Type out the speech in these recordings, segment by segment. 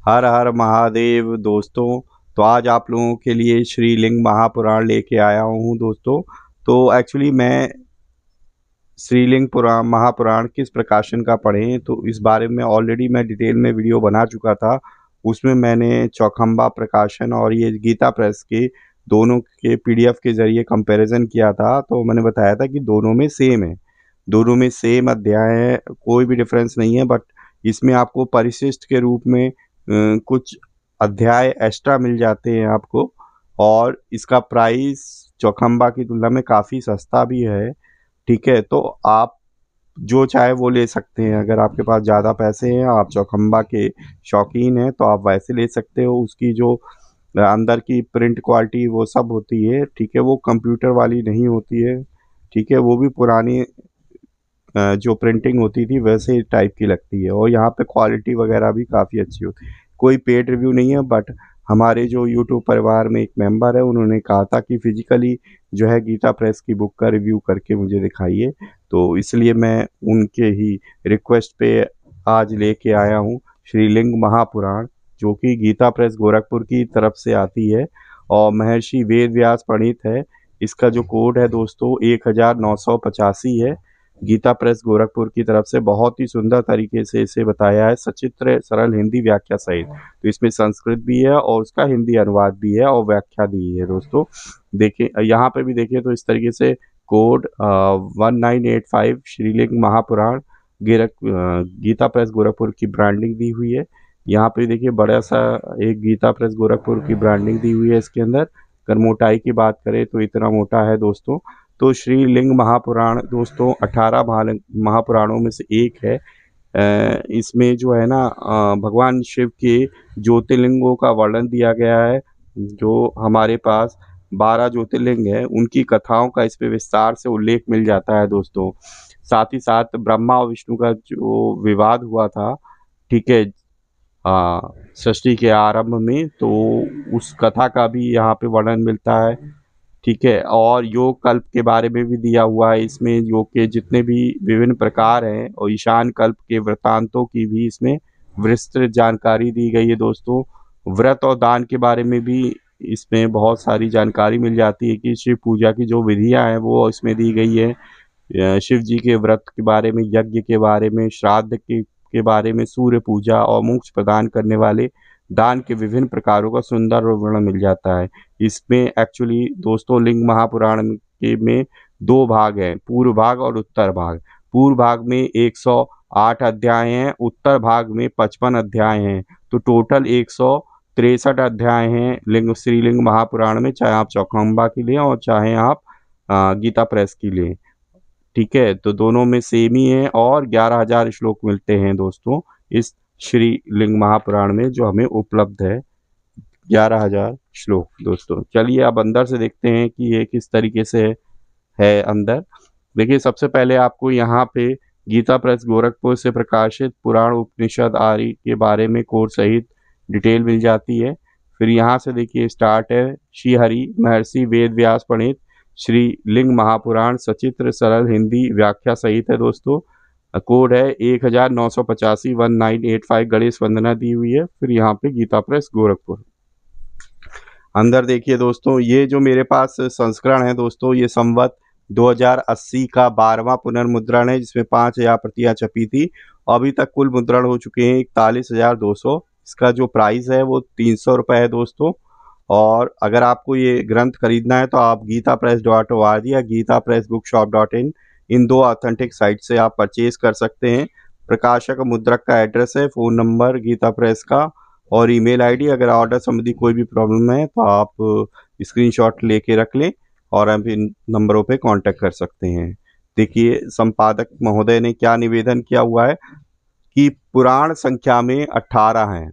हर हर महादेव दोस्तों। तो आज आप लोगों के लिए श्रीलिंग महापुराण लेके आया हूँ दोस्तों। तो एक्चुअली मैं श्रीलिंग पुराण महापुराण किस प्रकाशन का पढ़ें, तो इस बारे में ऑलरेडी मैं डिटेल में वीडियो बना चुका था। उसमें मैंने चौखंबा प्रकाशन और ये गीता प्रेस के दोनों के पीडीएफ के ज़रिए कंपैरिजन किया था। तो मैंने बताया था कि दोनों में सेम है, दोनों में सेम अध्याय है, कोई भी डिफरेंस नहीं है। बट इसमें आपको परिशिष्ट के रूप में कुछ अध्याय एक्स्ट्रा मिल जाते हैं आपको, और इसका प्राइस चौखंबा की तुलना में काफ़ी सस्ता भी है। ठीक है, तो आप जो चाहे वो ले सकते हैं। अगर आपके पास ज़्यादा पैसे हैं, आप चौखंबा के शौकीन हैं, तो आप वैसे ले सकते हो। उसकी जो अंदर की प्रिंट क्वालिटी वो सब होती है, ठीक है, वो कंप्यूटर वाली नहीं होती है। ठीक है, वो भी पुरानी जो प्रिंटिंग होती थी वैसे टाइप की लगती है, और यहाँ पे क्वालिटी वगैरह भी काफ़ी अच्छी होती है। कोई पेड रिव्यू नहीं है, बट हमारे जो यूट्यूब परिवार में एक मेंबर है, उन्होंने कहा था कि फिजिकली जो है गीता प्रेस की बुक का रिव्यू करके मुझे दिखाइए। तो इसलिए मैं उनके ही रिक्वेस्ट पे आज लेके आया हूँ श्रीलिंग महापुराण, जो कि गीता प्रेस गोरखपुर की तरफ से आती है और महर्षि वेद व्यास प्रणीत है। इसका जो कोड है दोस्तों 1985 है। गीता प्रेस गोरखपुर की तरफ से बहुत ही सुंदर तरीके से इसे बताया है, सचित्र सरल हिंदी व्याख्या सहित। तो इसमें संस्कृत भी है और उसका हिंदी अनुवाद भी है और व्याख्या दी है दोस्तों। देखिए यहाँ पे भी देखिए, तो इस तरीके से कोड 1985 श्रीलिंग महापुराण गीता प्रेस गोरखपुर की ब्रांडिंग दी हुई है। यहाँ पे देखिए बड़ा सा एक गीता प्रेस गोरखपुर की ब्रांडिंग दी हुई है इसके अंदर। अगर मोटाई की बात करें तो इतना मोटा है दोस्तों। तो श्रीलिंग महापुराण दोस्तों 18 महापुराणों में से एक है। इसमें जो है ना भगवान शिव के ज्योतिर्लिंगों का वर्णन दिया गया है। जो हमारे पास 12 ज्योतिर्लिंग है, उनकी कथाओं का इस पे विस्तार से उल्लेख मिल जाता है दोस्तों। साथ ही साथ ब्रह्मा और विष्णु का जो विवाद हुआ था, ठीक है, सृष्टि के आरंभ में, तो उस कथा का भी यहाँ पे वर्णन मिलता है। ठीक है, और योग कल्प के बारे में भी दिया हुआ है इसमें। योग के जितने भी विभिन्न प्रकार हैं और ईशान कल्प के वृत्तांतों की भी इसमें विस्तृत जानकारी दी गई है दोस्तों। व्रत और दान के बारे में भी इसमें बहुत सारी जानकारी मिल जाती है कि शिव पूजा की जो विधियां हैं वो इसमें दी गई है। शिव जी के व्रत के बारे में, यज्ञ के बारे में, श्राद्ध के बारे में, सूर्य पूजा और मोक्ष प्रदान करने वाले दान के विभिन्न प्रकारों का सुंदर विवरण मिल जाता है। इसमें एक्चुअली दोस्तों लिंग महापुराण के में दो भाग हैं, पूर्व भाग और उत्तर भाग। पूर्व भाग में 108 अध्याय हैं, उत्तर भाग में 55 अध्याय हैं। तो टोटल 163 अध्याय हैं श्रीलिंग महापुराण में, चाहे आप चौखंबा की लें और चाहे आप गीता प्रेस की लें। ठीक है, तो दोनों में सेम ही है और 11,000 श्लोक मिलते हैं दोस्तों इस श्रीलिंग महापुराण में, जो हमें उपलब्ध है 11,000 श्लोक दोस्तों। चलिए अब अंदर से देखते हैं कि ये किस तरीके से है अंदर। देखिए सबसे पहले आपको यहाँ पे गीता प्रेस गोरखपुर से प्रकाशित पुराण उपनिषद आदि के बारे में कोड सहित डिटेल मिल जाती है। फिर यहाँ से देखिए स्टार्ट है श्री हरि महर्षि वेद व्यास प्रणीत श्री लिंग महापुराण सचित्र सरल हिंदी व्याख्या सहित है दोस्तों। कोड है 1985 1985, गणेश वंदना दी हुई है। फिर यहाँ पे गीता प्रेस गोरखपुर। अंदर देखिए दोस्तों, ये जो मेरे पास संस्करण है दोस्तों, ये संवत 2080 का 12वां पुनर्मुद्रण है, जिसमें 5,000 प्रतियां छपी थी। अभी तक कुल मुद्रण हो चुके हैं 41,200। इसका जो प्राइस है वो 300 रुपये है दोस्तों। और अगर आपको ये ग्रंथ खरीदना है तो आप gitapress.org या gitapressbookshop.in, इन दो ऑथेंटिक साइट से आप परचेज कर सकते हैं। प्रकाशक मुद्रक का एड्रेस है, फ़ोन नंबर गीता प्रेस का और ईमेल आईडी। अगर ऑर्डर संबंधी कोई भी प्रॉब्लम है तो आप स्क्रीनशॉट लेके रख लें और आप इन नंबरों पे कांटेक्ट कर सकते हैं। देखिए संपादक महोदय ने क्या निवेदन किया हुआ है कि पुराण संख्या में 18 हैं।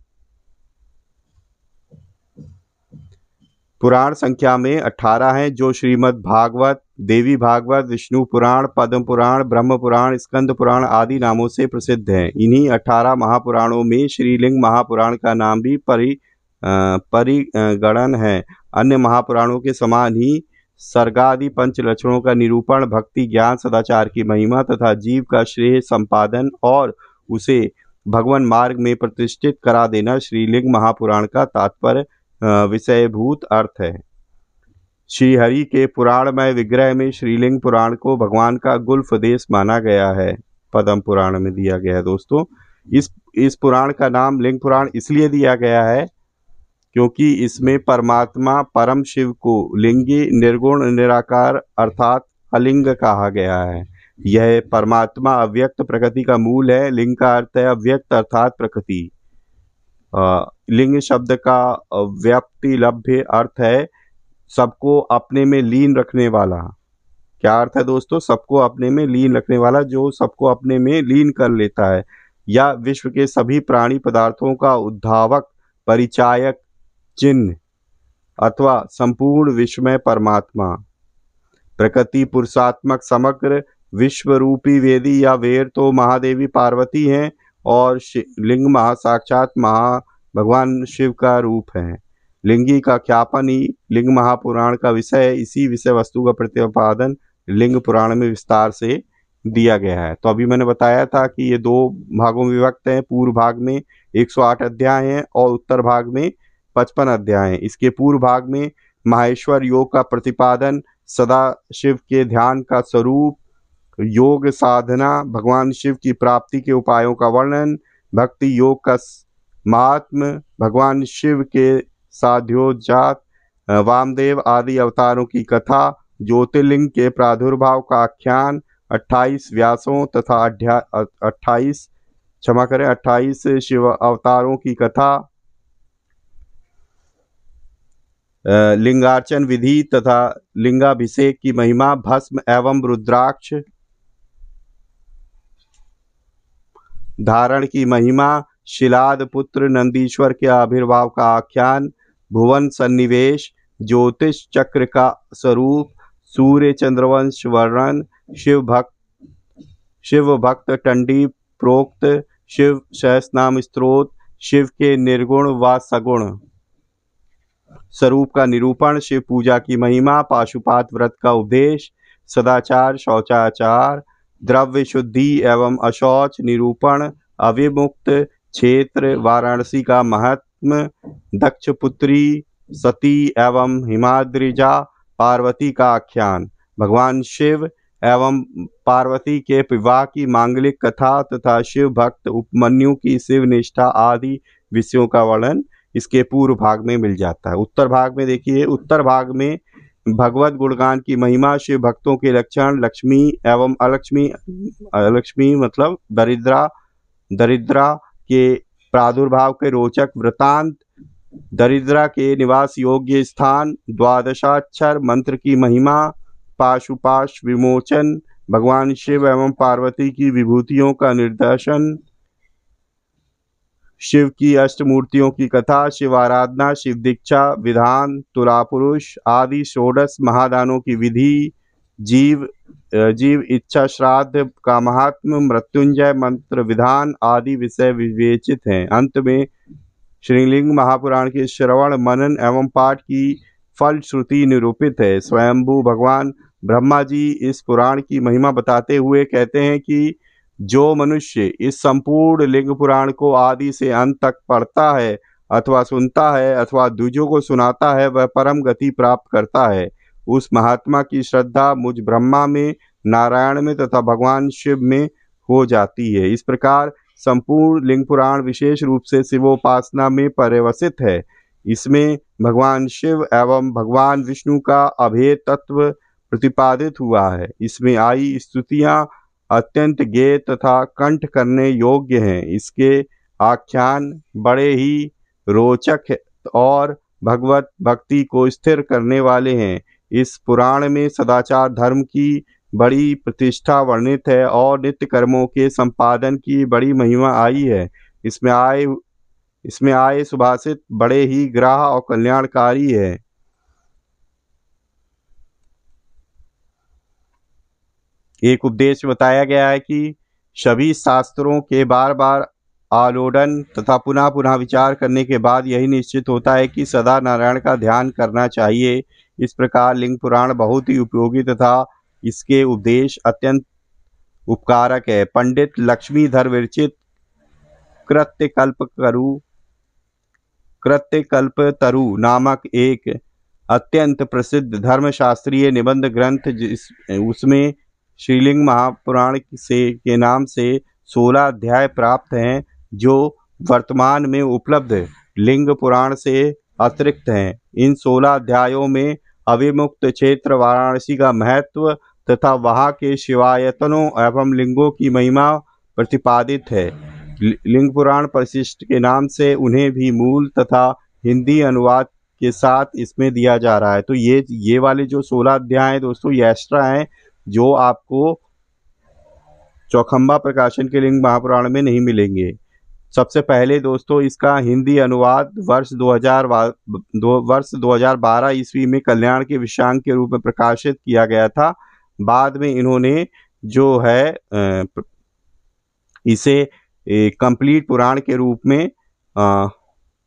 पुराण संख्या में 18 हैं, जो श्रीमद् भागवत, देवी भागवत, विष्णु पुराण, पद्म पुराण, ब्रह्म पुराण, स्कंद पुराण आदि नामों से प्रसिद्ध हैं। इन्हीं 18 महापुराणों में श्रीलिंग महापुराण का नाम भी परिगणन है। अन्य महापुराणों के समान ही सर्गादि पंच लक्षणों का निरूपण, भक्ति, ज्ञान, सदाचार की महिमा तथा जीव का श्रेय संपादन और उसे भगवान मार्ग में प्रतिष्ठित करा देना श्रीलिंग महापुराण का तात्पर्य विषयभूत अर्थ है। श्री हरि के पुराणमय विग्रह में श्रीलिंग पुराण को भगवान का गुल्फ देश माना गया है, पद्म पुराण में दिया गया है दोस्तों। इस पुराण का नाम लिंग पुराण इसलिए दिया गया है क्योंकि इसमें परमात्मा परम शिव को लिंगी निर्गुण निराकार अर्थात अलिंग कहा गया है। यह परमात्मा अव्यक्त प्रकृति का मूल है। लिंग का अर्थ है अव्यक्त अर्थात प्रकृति। लिंग शब्द का व्याप्ति लभ्य अर्थ है सबको अपने में लीन रखने वाला। क्या अर्थ है दोस्तों? सबको अपने में लीन रखने वाला, जो सबको अपने में लीन कर लेता है, या विश्व के सभी प्राणी पदार्थों का उद्धावक परिचायक चिन्ह अथवा संपूर्ण विश्वमय परमात्मा। प्रकृति पुरुषात्मक समग्र विश्व रूपी वेदी या वेर तो महादेवी पार्वती हैं और लिंग साक्षात भगवान शिव का रूप है। लिंगी का ख्यापन ही लिंग महापुराण का विषय है। इसी विषय वस्तु का प्रतिपादन लिंग पुराण में विस्तार से दिया गया है। तो अभी मैंने बताया था कि ये 2 भागों में विभक्त हैं। पूर्व भाग में 108 अध्याय हैं और उत्तर भाग में 55 अध्याय हैं। इसके पूर्व भाग में माहेश्वर योग का प्रतिपादन, सदा शिव के ध्यान का स्वरूप, योग साधना, भगवान शिव की प्राप्ति के उपायों का वर्णन, भक्ति योग का महात्म्य, भगवान शिव के साध्योजात वामदेव आदि अवतारों की कथा, ज्योतिर्लिंग के प्रादुर्भाव का आख्यान, 28 व्यासों तथा 28 शिव अवतारों की कथा, लिंगार्चन विधि तथा लिंगाभिषेक की महिमा, भस्म एवं रुद्राक्ष धारण की महिमा, शिलाद पुत्र नंदीश्वर के आविर्भाव का आख्यान, भुवन सन्निवेश, ज्योतिष चक्र का स्वरूप, सूर्य चंद्रवंश वर्णन, शिव भक्त टंडी प्रोक्त, शिव सहस्रनाम स्तोत्र, शिव के निर्गुण व सगुण स्वरूप का निरूपण, शिव पूजा की महिमा, पाशुपात व्रत का उपदेश, सदाचार शौचाचार, द्रव्य शुद्धि एवं अशौच निरूपण, अविमुक्त क्षेत्र वाराणसी का महात्म, दक्ष पुत्री सती एवं हिमाद्रिजा पार्वती का आख्यान, भगवान शिव एवं पार्वती के विवाह की मांगलिक कथा तथा शिव भक्त उपमन्यु की शिव निष्ठा आदि विषयों का वर्णन इसके पूर्व भाग में मिल जाता है। उत्तर भाग में देखिए, उत्तर भाग में भगवत गुणगान की महिमा, शिव भक्तों के लक्षण, लक्ष्मी एवं अलक्ष्मी मतलब दरिद्रा के प्रादुर्भाव के रोचक वृतांत, दरिद्रा के निवास योग्य स्थान, द्वादशाक्षर मंत्र की महिमा, पाशुपाश विमोचन, भगवान शिव एवं पार्वती की विभूतियों का निर्देशन, शिव की अष्टमूर्तियों की कथा, शिव आराधना, शिव दीक्षा विधान, तुला पुरुष आदि षोडश महादानों की विधि, जीव इच्छा श्राद्ध का महात्म, मृत्युंजय मंत्र विधान आदि विषय विवेचित हैं। अंत में श्रीलिंग महापुराण के श्रवण मनन एवं पाठ की फलश्रुति निरूपित है। स्वयंभू भगवान ब्रह्मा जी इस पुराण की महिमा बताते हुए कहते हैं कि जो मनुष्य इस संपूर्ण लिंग पुराण को आदि से अंत तक पढ़ता है अथवा सुनता है अथवा दूजों को सुनाता है, वह परम गति प्राप्त करता है। उस महात्मा की श्रद्धा मुझ ब्रह्मा में, नारायण में तथा भगवान शिव में हो जाती है। इस प्रकार संपूर्ण लिंग पुराण विशेष रूप से शिवोपासना में पर्यवसित है। इसमें भगवान शिव एवं भगवान विष्णु का अभेद तत्व प्रतिपादित हुआ है। इसमें आई स्तुतियाँ अत्यंत गेय तथा कंठ करने योग्य हैं। इसके आख्यान बड़े ही रोचक और भगवत भक्ति को स्थिर करने वाले हैं। इस पुराण में सदाचार धर्म की बड़ी प्रतिष्ठा वर्णित है और नित्य कर्मों के संपादन की बड़ी महिमा आई है। इसमें आए सुभाषित बड़े ही ग्राह और कल्याणकारी है। एक उपदेश बताया गया है कि सभी शास्त्रों के बार बार आलोडन तथा पुनः पुनः विचार करने के बाद यही निश्चित होता है कि सदा नारायण का ध्यान करना चाहिए। इस प्रकार लिंग पुराण बहुत ही उपयोगी तथा इसके उपदेश अत्यंत उपकारक है। पंडित लक्ष्मीधर विरचित कृत्यकल्पतरु नामक एक अत्यंत प्रसिद्ध धर्मशास्त्रीय निबंध ग्रंथ उसमें श्रीलिंग महापुराण के नाम से 16 अध्याय प्राप्त हैं, जो वर्तमान में उपलब्ध लिंग पुराण से अतिरिक्त हैं। इन 16 अध्यायों में अविमुक्त क्षेत्र वाराणसी का महत्व तथा वहाँ के शिवायतनों एवं लिंगों की महिमा प्रतिपादित है। लिंग पुराण परिशिष्ट के नाम से उन्हें भी मूल तथा हिंदी अनुवाद के साथ इसमें दिया जा रहा है। तो ये वाले जो 16 अध्याय हैं दोस्तों, ये एक्स्ट्रा हैं, जो आपको चौखंबा प्रकाशन के लिंग महापुराण में नहीं मिलेंगे। सबसे पहले दोस्तों इसका हिंदी अनुवाद वर्ष 2012 ईस्वी में कल्याण के विषयांक के रूप में प्रकाशित किया गया था। बाद में इन्होंने जो है इसे कंप्लीट पुराण के रूप में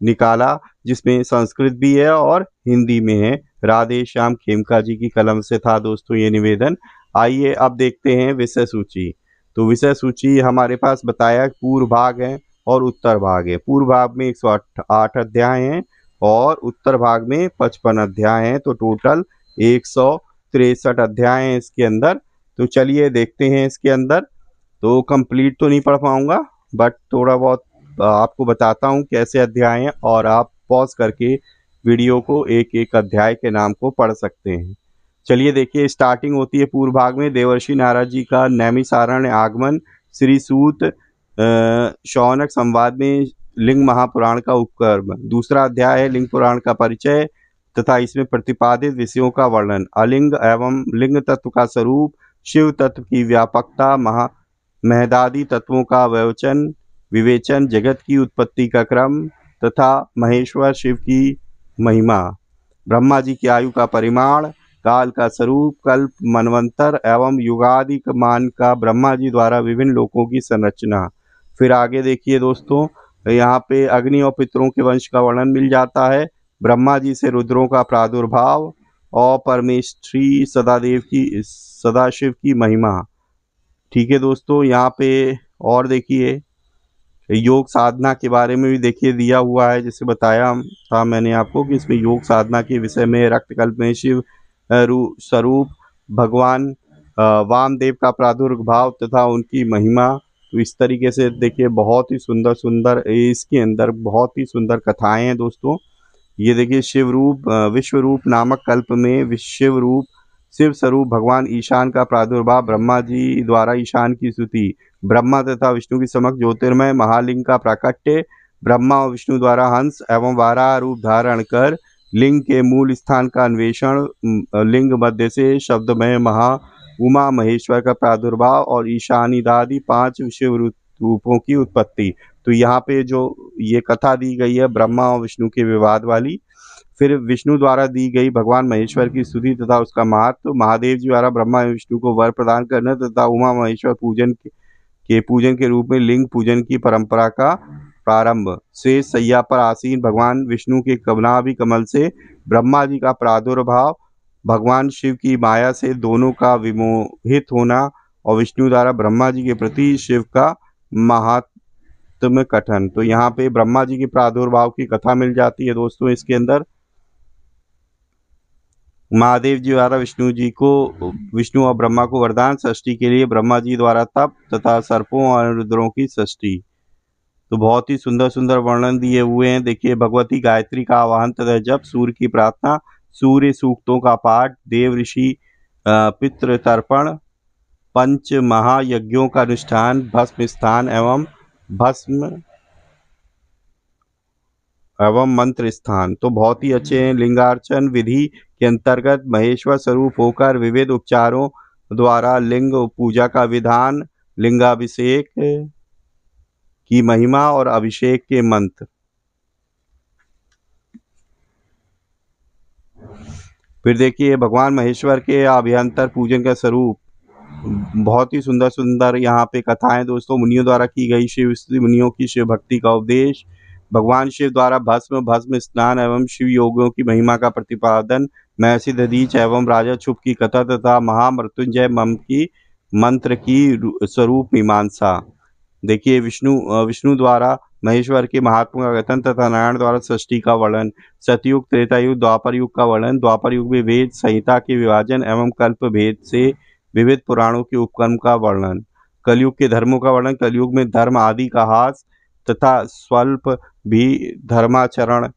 निकाला, जिसमें संस्कृत भी है और हिंदी में है। राधे श्याम खेमका जी की कलम से था दोस्तों ये निवेदन। आइए अब देखते हैं विषय सूची। तो विषय सूची हमारे पास बताया पूर्व भाग है और उत्तर भाग है। पूर्व भाग में 108 अध्याय हैं और उत्तर भाग में 55 अध्याय हैं। तो टोटल 163 अध्याय हैं इसके अंदर। तो चलिए देखते हैं इसके अंदर। तो कंप्लीट तो नहीं पढ़ पाऊंगा, बट थोड़ा बहुत आपको बताता हूँ कैसे अध्याय हैं, और आप पॉज करके वीडियो को एक एक अध्याय के नाम को पढ़ सकते हैं। चलिए देखिए, स्टार्टिंग होती है पूर्व भाग में देवर्षि नारद जी का नैमिसारण्य आगमन, श्री सूत शौनक संवाद में लिंग महापुराण का उपक्रम। दूसरा अध्याय है लिंग पुराण का परिचय तथा इसमें प्रतिपादित विषयों का वर्णन। अलिंग एवं लिंग तत्व का स्वरूप, शिव तत्व की व्यापकता, महदादि तत्वों का विवेचन, जगत की उत्पत्ति का क्रम तथा महेश्वर शिव की महिमा, ब्रह्मा जी की आयु का परिमाण, काल का स्वरूप, कल्प, मनवंतर एवं युगादि मान का ब्रह्मा जी द्वारा विभिन्न लोकों की संरचना। फिर आगे देखिए दोस्तों, यहाँ पे अग्नि और पितरों के वंश का वर्णन मिल जाता है, ब्रह्मा जी से रुद्रों का प्रादुर्भाव और परमेष्ठी सदाशिव की महिमा। ठीक है दोस्तों, यहाँ पे और देखिए योग साधना के बारे में भी देखिए दिया हुआ है, जैसे बताया था मैंने आपको कि इसमें योग साधना के विषय में रक्तकल्प में शिव स्वरूप, भगवान वामदेव का प्रादुर्भाव तथा उनकी महिमा। तो इस तरीके से देखिए बहुत ही सुंदर इसके अंदर बहुत ही सुंदर कथाएं हैं दोस्तों। ये देखिए विश्व रूप नामक कल्प में शिव स्वरूप भगवान ईशान का प्रादुर्भाव, ब्रह्मा जी द्वारा ईशान की स्तुति, ब्रह्मा तथा विष्णु की समक्ष ज्योतिर्मय महालिंग का प्राकट्य, ब्रह्मा और विष्णु द्वारा हंस एवं वाराह रूप धारण कर लिंग के मूल स्थान का अन्वेषण, लिंग मध्य से शब्दमय उमा महेश्वर का प्रादुर्भाव और ईशानीदादि 5 शिव रूपों की उत्पत्ति। तो यहाँ पे जो ये कथा दी गई है ब्रह्मा और विष्णु के विवाद वाली, फिर विष्णु द्वारा दी गई भगवान महेश्वर की स्तुति तथा उसका महत्व, महादेव जी द्वारा ब्रह्मा एवं विष्णु को वर प्रदान करना तथा उमा महेश्वर पूजन के रूप में लिंग पूजन की परंपरा का प्रारंभ, से सैया पर आसीन भगवान विष्णु के कमलाभि कमल से ब्रह्मा जी का प्रादुर्भाव, भगवान शिव की माया से दोनों का विमोहित होना और विष्णु द्वारा ब्रह्मा जी के प्रति शिव का महात्म्य कथन। तो यहाँ पे ब्रह्मा जी के प्रादुर्भाव की कथा मिल जाती है दोस्तों। इसके अंदर महादेव जी द्वारा विष्णु और ब्रह्मा को वरदान सृष्टि के लिए ब्रह्मा जी द्वारा तप तथा सर्पों और रुद्रों की सृष्टि। तो बहुत ही सुंदर वर्णन दिए हुए हैं। देखिए, भगवती गायत्री का आवाहन तथा जप, सूर्य की प्रार्थना, सूर्य सूक्तों का पाठ, देव ऋषि पितृ तर्पण, पंच महायज्ञों का अनुष्ठान, भस्म स्थान एवं मंत्र स्थान। तो बहुत ही अच्छे हैं। लिंगार्चन विधि के अंतर्गत महेश्वर स्वरूप होकर विविध उपचारों द्वारा लिंग पूजा का विधान, लिंगाभिषेक की महिमा और अभिषेक के मंत्र। फिर देखिए, भगवान महेश्वर के अभ्यंतर पूजन का स्वरूप, बहुत ही सुंदर यहाँ पे कथाएं दोस्तों मुनियों द्वारा की गई, मुनियों की शिव भक्ति का उपदेश, भगवान शिव द्वारा भस्म स्नान एवं शिव योगियों की महिमा का प्रतिपादन, महर्षि दधीच एवं राजा क्षुप की कथा तथा महामृत्युंजय मंत्र की स्वरूप मीमांसा। देखिए विष्णु द्वारा महेश्वर के महात्मा का कथन तथा नारायण द्वारा सृष्टि का वर्णन, सतयुग, त्रेता युग, द्वापर युग का वर्णन, द्वापर युग में वेद संहिता के विभाजन एवं कल्प भेद से विविध पुराणों के उपक्रम का वर्णन, कलयुग के धर्मों का वर्णन, कलयुग में धर्म आदि का हास तथा स्वल्प भी धर्माचरण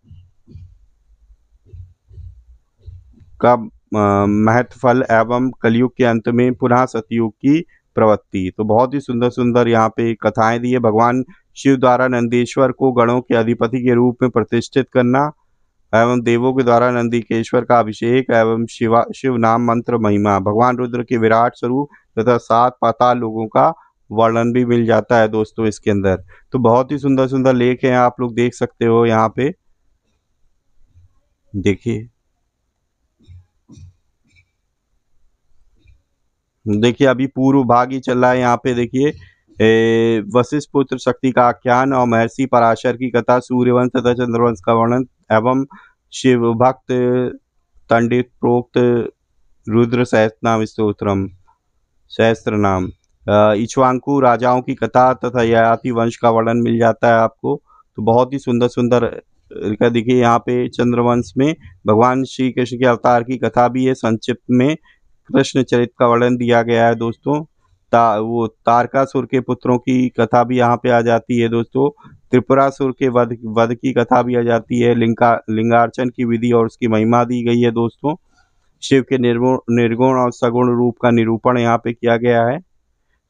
का महत्व फल एवं कलयुग के अंत में पुनः सतयुग की प्रवृत्ति। तो बहुत ही सुंदर सुंदर यहाँ पे कथाएं दी है। भगवान शिव द्वारा नंदीश्वर को गणों के अधिपति के रूप में प्रतिष्ठित करना एवं देवों के द्वारा नंदीकेश्वर का अभिषेक एवं शिव नाम मंत्र महिमा, भगवान रुद्र के विराट स्वरूप तथा 7 पाताल लोगों का वर्णन भी मिल जाता है दोस्तों इसके अंदर। तो बहुत ही सुंदर सुंदर लेख हैं, आप लोग देख सकते हो यहाँ पे। देखिए अभी पूर्व भाग ही चल रहा है यहाँ पे। देखिए वशिष्ठ पुत्र शक्ति का आख्यान और महर्षि पराशर की कथा, सूर्यवंश तथा चंद्रवंश का वर्णन एवं शिव भक्त पंडित प्रोक्त रुद्र सहस्त्र नाम, इक्ष्वाकु राजाओं की कथा तथा ययाति वंश का वर्णन मिल जाता है आपको। तो बहुत ही सुंदर सुंदर देखिए यहाँ पे चंद्रवंश में भगवान श्री कृष्ण के अवतार की कथा भी है, संक्षिप्त में कृष्ण चरित्र का वर्णन दिया गया है दोस्तों। वो तारकासुर के पुत्रों की कथा भी यहाँ पे आ जाती है दोस्तों। त्रिपुरासुर के वध की कथा भी आ जाती है। लिंगार्चन की विधि और उसकी महिमा दी गई है दोस्तों। शिव के निर्गुण और सगुण रूप का निरूपण यहाँ पे किया गया है।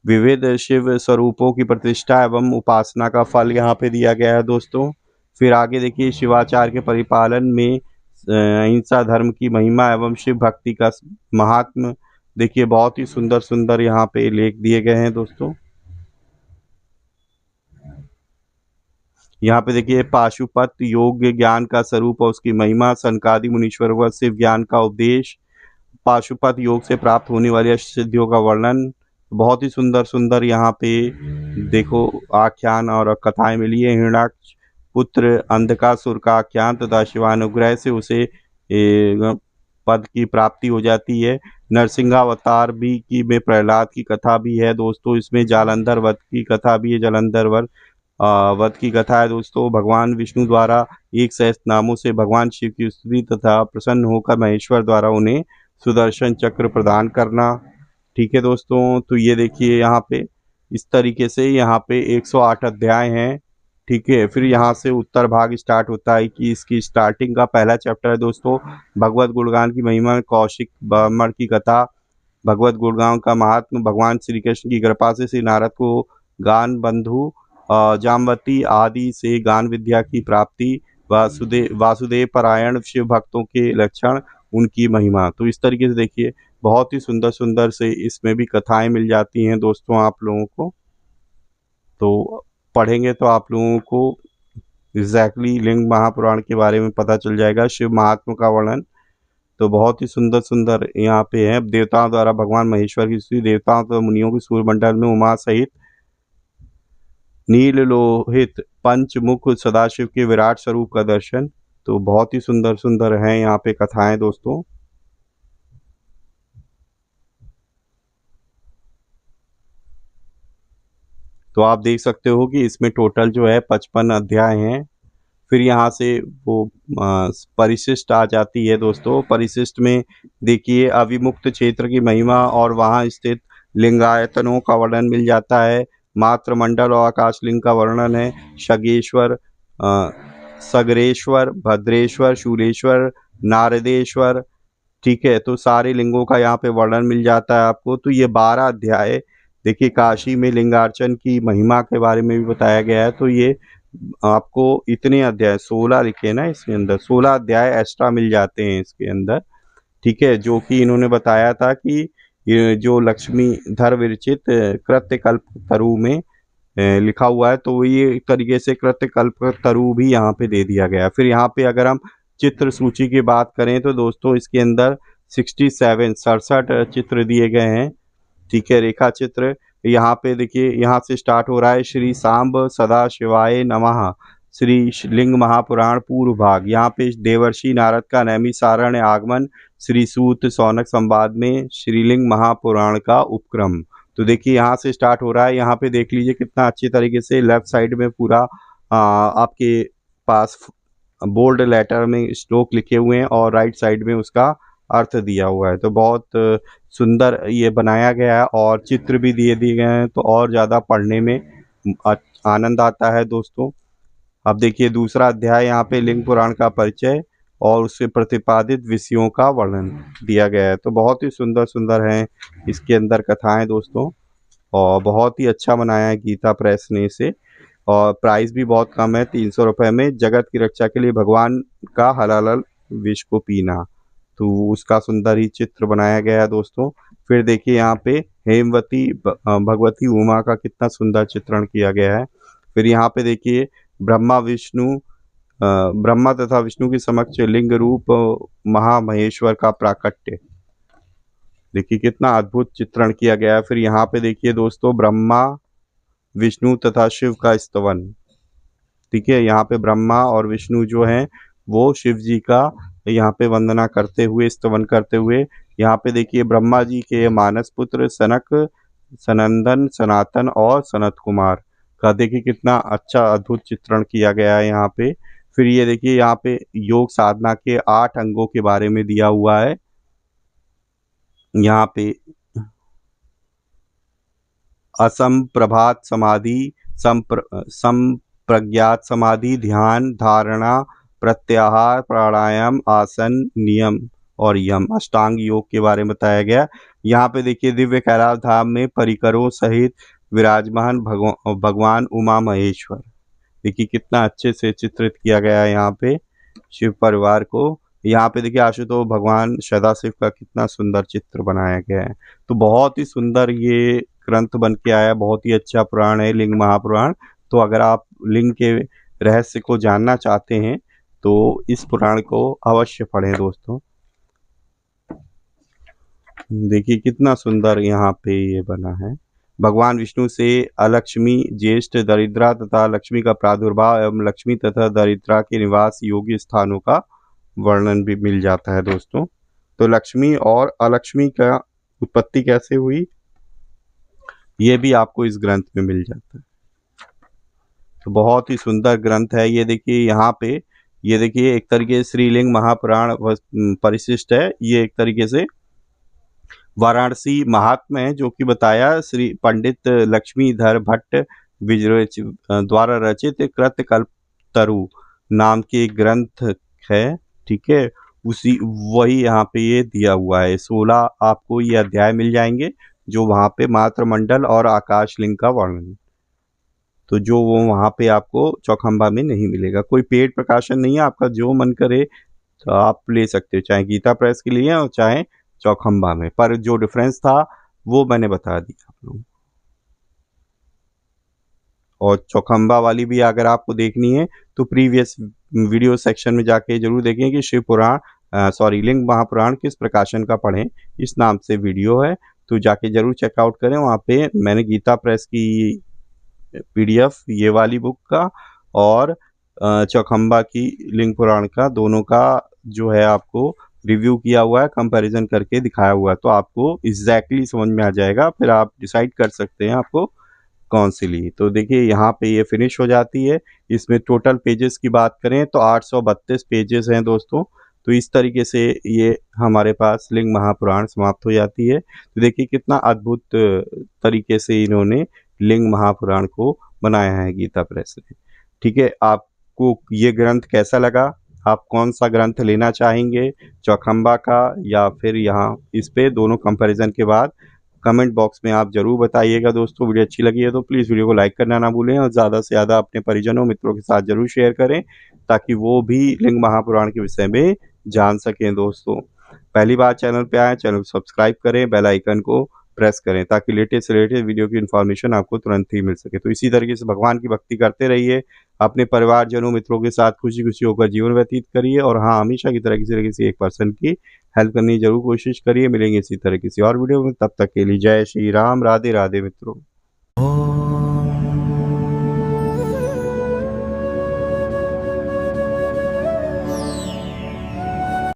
विविध शिव स्वरूपों की प्रतिष्ठा एवं उपासना का फल यहाँ पे दिया गया है दोस्तों। फिर आगे देखिए शिवाचार के परिपालन में अहिंसा धर्म की महिमा एवं शिव भक्ति का महात्म, देखिए बहुत ही सुंदर सुंदर यहाँ पे लेख दिए गए हैं दोस्तों। यहाँ पे देखिए पाशुपत योग ज्ञान का स्वरूप और उसकी महिमा, सनकादि मुनीश्वर व शिव ज्ञान का उपदेश, पाशुपत योग से प्राप्त होने वाली सिद्धियों का वर्णन। बहुत ही सुंदर सुंदर यहाँ पे देखो आख्यान और कथाएं मिली है। हिरण्याक्ष पुत्र अंधकासुर का आख्यान तथा शिवानुग्रह से उसे पद की प्राप्ति हो जाती है। नरसिंहावतार भी की में प्रहलाद की कथा भी है दोस्तों। इसमें जालंधर वध की कथा भी है, जालंधर वध की कथा है दोस्तों। भगवान विष्णु द्वारा 1 सहस्त्र नामों से भगवान शिव की स्तुति तथा प्रसन्न होकर महेश्वर द्वारा उन्हें सुदर्शन चक्र प्रदान करना। ठीक है दोस्तों, तो ये देखिए यहाँ पे इस तरीके से यहाँ पे 108 अध्याय हैं। ठीक है, फिर यहाँ से उत्तर भाग स्टार्ट होता है कि इसकी स्टार्टिंग का पहला चैप्टर है दोस्तों भगवत गुणगान की महिमा, कौशिक ब्राह्मण की कथा, भगवत गुणगान का महात्म, भगवान श्री कृष्ण की कृपा से श्री नारद को गान बंधु जामवती आदि से गान विद्या की प्राप्ति, वासुदेव परायण शिव भक्तों के लक्षण, उनकी महिमा। तो इस तरीके से देखिए बहुत ही सुंदर सुंदर से इसमें भी कथाएं मिल जाती हैं दोस्तों आप लोगों को। तो पढ़ेंगे तो आप लोगों को एग्जैक्टली लिंग महापुराण के बारे में पता चल जाएगा, शिव महात्मा का वर्णन। तो बहुत ही सुंदर सुंदर यहाँ पे है। देवताओं द्वारा भगवान महेश्वर की स्तुति, देवताओं तथा मुनियों की सूर्यमंडल में उमा सहित नील लोहित पंचमुख सदाशिव के विराट स्वरूप का दर्शन। तो बहुत ही सुंदर सुंदर हैं यहाँ पे कथाएं दोस्तों। तो आप देख सकते हो कि इसमें टोटल जो है 55 अध्याय हैं। फिर यहाँ से वो परिशिष्ट आ जाती है दोस्तों। परिशिष्ट में देखिए अविमुक्त क्षेत्र की महिमा और वहाँ स्थित लिंगायतनों का वर्णन मिल जाता है। मातृमंडल और आकाशलिंग का वर्णन है। शगेश्वर, सगरेश्वर, भद्रेश्वर, शूलेश्वर, नारदेश्वर। ठीक है, तो सारे लिंगों का यहाँ पे वर्णन मिल जाता है आपको। तो ये 12 अध्याय देखिए काशी में लिंगार्चन की महिमा के बारे में भी बताया गया है। तो ये आपको इतने अध्याय 16 लिखे ना इसके अंदर, 16 अध्याय एक्स्ट्रा मिल जाते हैं इसके अंदर। ठीक है, जो कि इन्होंने बताया था कि ये जो लक्ष्मी धर विरचित कृत्य कल्प तरु में लिखा हुआ है, तो ये एक तरीके से कृत्य कल्प तरु भी यहाँ पे दे दिया गया। फिर यहाँ पे अगर हम चित्र सूची की बात करें तो दोस्तों इसके अंदर 67 चित्र दिए गए हैं। ठीक है, रेखा चित्र यहाँ पे देखिए, यहाँ से स्टार्ट हो रहा है श्री सांब सदा शिवाय नमः, श्री लिंग महापुराण पूर्व भाग। यहाँ पे देवर्षि नारद का नैमिषारण्य आगमन, श्री सूत सौनक संवाद में श्रीलिंग महापुराण का उपक्रम। तो देखिए यहाँ से स्टार्ट हो रहा है, यहाँ पे देख लीजिए कितना अच्छी तरीके से लेफ्ट साइड में पूरा आपके पास बोल्ड लेटर में श्लोक लिखे हुए हैं और राइट साइड में उसका अर्थ दिया हुआ है। तो बहुत सुंदर ये बनाया गया है और चित्र भी दिए गए हैं, तो और ज़्यादा पढ़ने में आनंद आता है दोस्तों। अब देखिए दूसरा अध्याय यहाँ पे लिंग पुराण का परिचय और उससे प्रतिपादित विषयों का वर्णन दिया गया है। तो बहुत ही सुंदर सुंदर हैं इसके अंदर कथाएं दोस्तों, और बहुत ही अच्छा बनाया है गीता प्रेस ने इसे, और प्राइस भी बहुत कम है, 300 रुपये में। जगत की रक्षा के लिए भगवान का हलाल विष को पीना, तो उसका सुंदर ही चित्र बनाया गया है दोस्तों। फिर देखिए यहाँ पे हेमवती भगवती उमा का कितना सुंदर चित्रण किया गया है। फिर यहाँ पे देखिए ब्रह्मा तथा विष्णु के समक्ष लिंग रूप महामहेश्वर का प्राकट्य, देखिए कितना अद्भुत चित्रण किया गया है। फिर यहाँ पे देखिए दोस्तों ब्रह्मा विष्णु तथा शिव का स्तवन, ठीक है, यहाँ पे ब्रह्मा और विष्णु जो हैं वो शिव जी का यहाँ पे वंदना करते हुए, स्तवन करते हुए। यहाँ पे देखिए ब्रह्मा जी के मानस पुत्र सनक, सनंदन, सनातन और सनत कुमार का देखिए कितना अच्छा अद्भुत चित्रण किया गया है यहाँ पे। फिर ये देखिए यहाँ पे योग साधना के 8 अंगों के बारे में दिया हुआ है। यहाँ पे असंप्रभात समाधि, संप्रज्ञात समाधि, ध्यान, धारणा, प्रत्याहार, प्राणायाम, आसन, नियम और यम, अष्टांग योग के बारे में बताया गया। यहाँ पे देखिए दिव्य कैलाश धाम में परिकरों सहित विराजमान भगवान उमा महेश्वर, देखिए कितना अच्छे से चित्रित किया गया है यहाँ पे शिव परिवार को। यहाँ पे देखिए आशुतोष भगवान सदाशिव का कितना सुंदर चित्र बनाया गया है। तो बहुत ही सुंदर ये ग्रंथ बन के आया, बहुत ही अच्छा पुराण है लिंग महापुराण। तो अगर आप लिंग के रहस्य को जानना चाहते हैं तो इस पुराण को अवश्य पढ़ें दोस्तों। देखिए कितना सुंदर यहाँ पे ये बना है। भगवान विष्णु से अलक्ष्मी, ज्येष्ठ, दरिद्रा तथा लक्ष्मी का प्रादुर्भाव एवं लक्ष्मी तथा दरिद्रा के निवास योग्य स्थानों का वर्णन भी मिल जाता है दोस्तों। तो लक्ष्मी और अलक्ष्मी का उत्पत्ति कैसे हुई ये भी आपको इस ग्रंथ में मिल जाता है। तो बहुत ही सुंदर ग्रंथ है ये। देखिए यहाँ पे ये देखिए एक तरीके से श्रीलिंग महापुराण परिशिष्ट है। ये एक तरीके से वाराणसी महात्म्य है जो कि बताया श्री पंडित लक्ष्मीधर भट्ट द्वारा रचित कृतकल्पतरु नाम के ग्रंथ है, ठीक है। उसी वही यहाँ पे ये दिया हुआ है। 16 आपको ये अध्याय मिल जाएंगे जो वहाँ पे मातृमंडल और आकाशलिंग का वर्णन, तो जो वो वहाँ पे आपको चौखंबा में नहीं मिलेगा। कोई पेड प्रकाशन नहीं है, आपका जो मन करे तो आप ले सकते हो, चाहे गीता प्रेस के लिए और चाहे चौखंबा में। पर जो डिफरेंस था वो मैंने बता दिया आप लोगों को। और चौखंबा वाली भी अगर आपको देखनी है तो प्रीवियस वीडियो सेक्शन में जाके जरूर देखें कि शिव पुराण लिंग महापुराण किस प्रकाशन का पढ़ें, इस नाम से वीडियो है, तो जाके जरूर चेकआउट करें। वहाँ पे मैंने गीता प्रेस की PDF ये वाली बुक का और चौखंबा की लिंग पुराण का, दोनों का जो है आपको रिव्यू किया हुआ है, कंपैरिजन करके दिखाया हुआ है, तो आपको एग्जैक्टली समझ में आ जाएगा। फिर आप डिसाइड कर सकते हैं आपको कौन सी ली। तो देखिए यहाँ पे ये फिनिश हो जाती है। इसमें टोटल पेजेस की बात करें तो 832 पेजेस हैं दोस्तों। तो इस तरीके से ये हमारे पास लिंग महापुराण समाप्त हो जाती है। तो देखिए कितना अद्भुत तरीके से इन्होंने लिंग महापुराण को बनाया है गीता प्रेस ने, ठीक है। आपको ये ग्रंथ कैसा लगा, आप कौन सा ग्रंथ लेना चाहेंगे, चौखंबा का या फिर यहाँ इस पे, दोनों कंपैरिजन के बाद कमेंट बॉक्स में आप जरूर बताइएगा दोस्तों। वीडियो अच्छी लगी है तो प्लीज़ वीडियो को लाइक करना ना भूलें और ज़्यादा से ज़्यादा अपने परिजनों मित्रों के साथ जरूर शेयर करें ताकि वो भी लिंग महापुराण के विषय में जान सकें दोस्तों। पहली बार चैनल पे आए, चैनल को सब्सक्राइब करें, बेल आइकन को प्रेस करें ताकि लेटेस्ट वीडियो की इन्फॉर्मेशन आपको तुरंत ही मिल सके। तो इसी तरीके से भगवान की भक्ति करते रहिए, अपने परिवारजनों मित्रों के साथ खुशी खुशी होकर जीवन व्यतीत करिए और हाँ, हमेशा की तरह किसी न किसी एक पर्सन की हेल्प करने की जरूर कोशिश करिए। मिलेंगे इसी तरह किसी और वीडियो में, तब तक के लिए जय श्री राम, राधे राधे मित्रों।